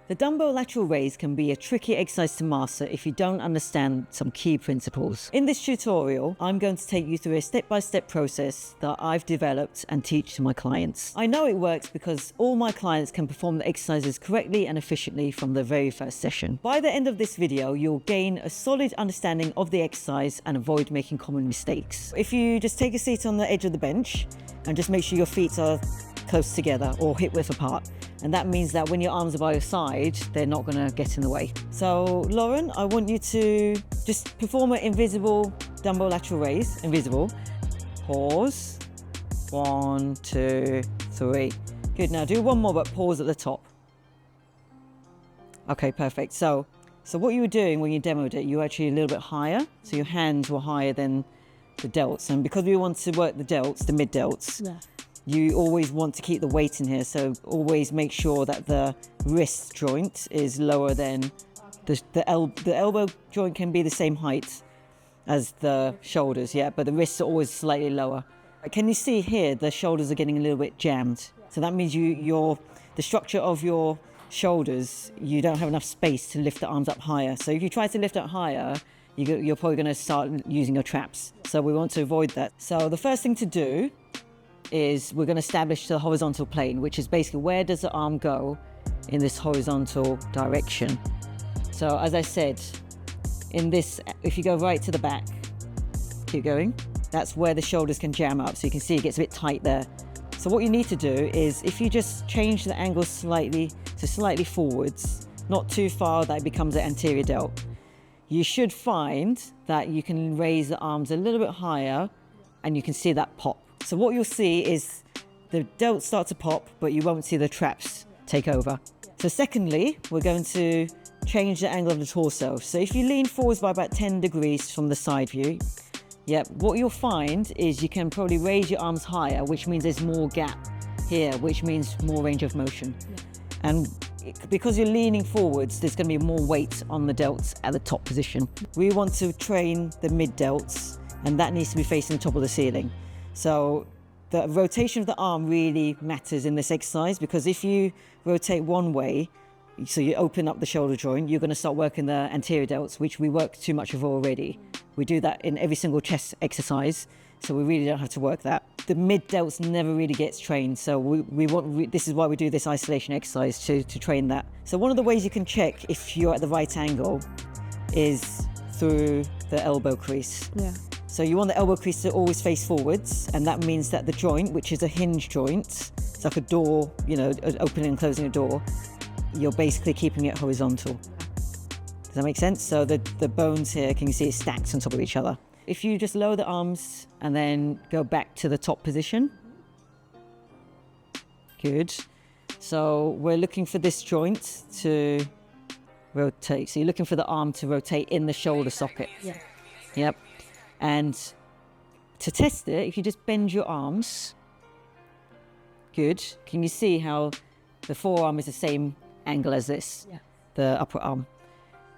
The dumbbell lateral raise can be a tricky exercise to master if you don't understand some key principles. In this tutorial, I'm going to take you through a step-by-step process that I've developed and teach to my clients. I know it works because all my clients can perform the exercises correctly and efficiently from the very first session. By the end of this video, you'll gain a solid understanding of the exercise and avoid making common mistakes. If you just take a seat on the edge of the bench and just make sure your feet are close together or hip width apart. And that means that when your arms are by your side, they're not going to get in the way. So Lauren, I want you to just perform an invisible dumbbell lateral raise. Invisible. Pause. 1, 2, 3. Good. Now do one more, but pause at the top. Okay, perfect. So what you were doing when you demoed it, you were actually a little bit higher. So your hands were higher than the delts. And because we want to work the delts, the mid delts, yeah, you always want to keep the weight in here, so always make sure that the wrist joint is lower than the elbow joint can be the same height as the shoulders, yeah, but the wrists are always slightly lower. Can you see here the shoulders are getting a little bit jammed? So that means the structure of your shoulders, you don't have enough space to lift the arms up higher. So if you try to lift it higher, you're probably going to start using your traps. So we want to avoid that. So the first thing to do is we're going to establish the horizontal plane, which is basically where does the arm go in this horizontal direction. So as I said, in this, if you go right to the back, keep going, that's where the shoulders can jam up. So you can see it gets a bit tight there. So what you need to do is if you just change the angle slightly forwards, not too far that it becomes an anterior delt, you should find that you can raise the arms a little bit higher and you can see that pop. So what you'll see is the delts start to pop, but you won't see the traps take over. So secondly, we're going to change the angle of the torso. So if you lean forwards by about 10 degrees from the side view, what you'll find is you can probably raise your arms higher, which means there's more gap here, which means more range of motion. Yeah. And because you're leaning forwards, there's going to be more weight on the delts at the top position. We want to train the mid delts, and that needs to be facing the top of the ceiling. So the rotation of the arm really matters in this exercise, because if you rotate one way, so you open up the shoulder joint, you're going to start working the anterior delts, which we work too much of already. We do that in every single chest exercise, so we really don't have to work that. The mid delts never really gets trained, so this is why we do this isolation exercise to train that. So one of the ways you can check if you're at the right angle is through the elbow crease. Yeah. So you want the elbow crease to always face forwards, and that means that the joint, which is a hinge joint, it's like a door, opening and closing a door, you're basically keeping it horizontal. Does that make sense? So the bones here, can you see, it's stacked on top of each other. If you just lower the arms and then go back to the top position. Good. So we're looking for this joint to rotate. So you're looking for the arm to rotate in the shoulder socket. Yeah. Yep. And to test it, if you just bend your arms, good. Can you see how the forearm is the same angle as this, the upper arm?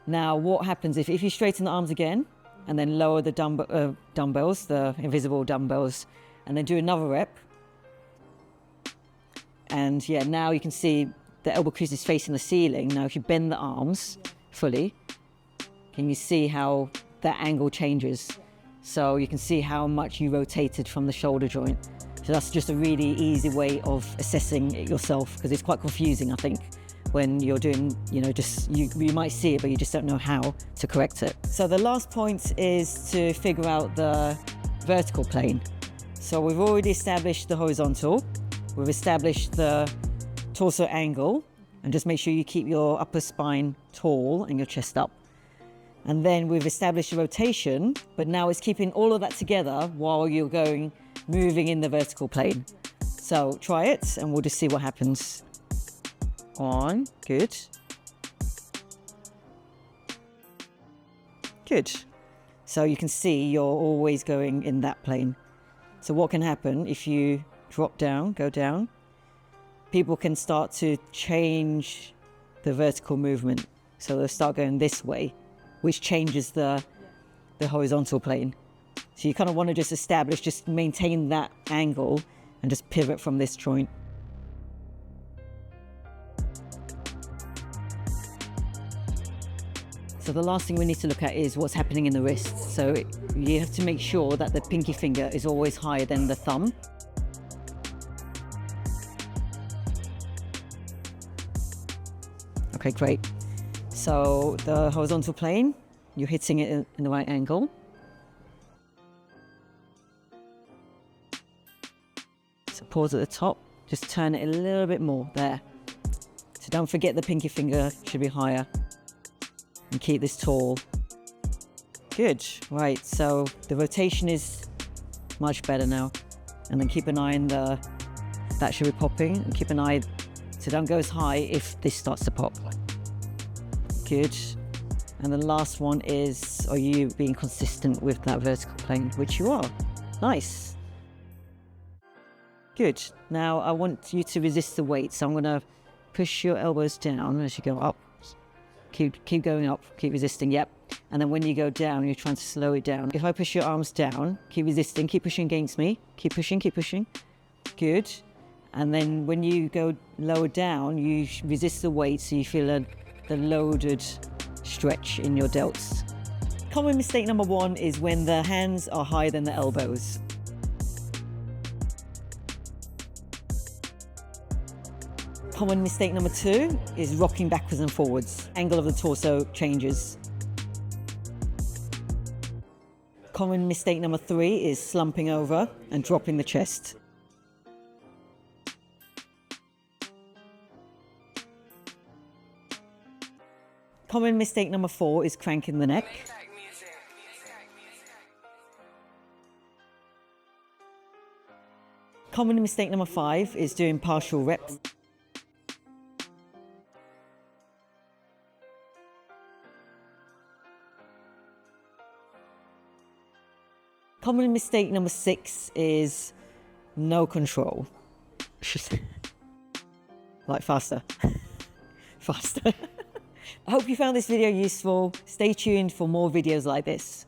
Now, what happens if you straighten the arms again and then lower the dumbbells, the invisible dumbbells, and then do another rep? And now you can see the elbow crease is facing the ceiling. Now, if you bend the arms fully, can you see how that angle changes? So you can see how much you rotated from the shoulder joint. So that's just a really easy way of assessing it yourself, because it's quite confusing, I think, when you're doing, you might see it, but you just don't know how to correct it. So the last point is to figure out the vertical plane. So we've already established the horizontal, we've established the torso angle, and just make sure you keep your upper spine tall and your chest up. And then we've established the rotation, but now it's keeping all of that together while you're moving in the vertical plane. So try it and we'll just see what happens. On, good. Good. So you can see you're always going in that plane. So what can happen if you drop down, go down, people can start to change the vertical movement. So they'll start going this way, which changes the horizontal plane. So you kind of want to just maintain that angle and just pivot from this joint. So the last thing we need to look at is what's happening in the wrist. So you have to make sure that the pinky finger is always higher than the thumb. Okay, great. So the horizontal plane, you're hitting it in the right angle. So pause at the top, just turn it a little bit more there. So don't forget the pinky finger should be higher. And keep this tall. Good, right, so the rotation is much better now. And then keep an eye on that should be popping. And keep an eye, so don't go as high if this starts to pop. Good. And the last one is, are you being consistent with that vertical plane? Which you are. Nice. Good. Now I want you to resist the weight. So I'm going to push your elbows down as you go up. Keep going up, keep resisting, yep. And then when you go down, you're trying to slow it down. If I push your arms down, keep resisting, keep pushing against me. Keep pushing, keep pushing. Good. And then when you go lower down, you resist the weight so you feel the loaded stretch in your delts. Common mistake number one is when the hands are higher than the elbows. Common mistake number two is rocking backwards and forwards. Angle of the torso changes. Common mistake number three is slumping over and dropping the chest. Common mistake number four is cranking the neck. Common mistake number five is doing partial reps. Common mistake number six is no control. Like faster. Faster. I hope you found this video useful. Stay tuned for more videos like this.